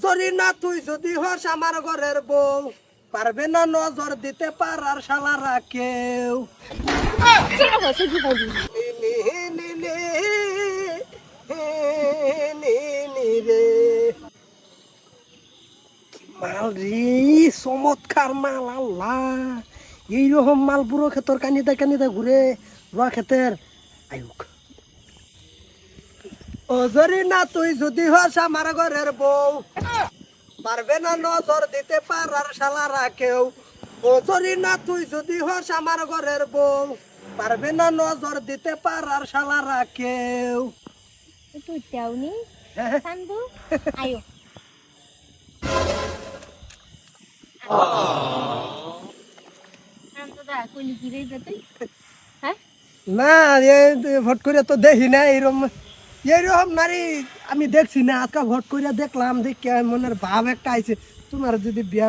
জরি না তুই যদি হস আমার ঘরের বউ পারবে না নজর দিতে পারার শালারা কেউ নি, নি, নি, নি, নি রে। কি মাল রে, চমৎকার মাল আল্লাহ। এইরকম মাল বুড়ো ক্ষেতর কানিদা ঘুরে রুয়া ক্ষেতের আয়ুক। ও জরি না তুই যদি হস আমার ঘরের বউ পারবে না নজর দিতে পারার শালারা কেউ। ও জরি না তুই যদি হস আমার ঘরের বউ পারবে না নজর দিতে পারার শালারা কেউ। তুই তেউনি সান্দু আয়ো সান্দু দা কইলি কি রে তুই হ্যাঁ না ভোট করে তো দেখি না এরকম এরকম নারী আমি দেখছি না, আজকে ভোট করে দেখলাম দেখে মনের ভাব একটা আইছে। তোমার যদি বিয়া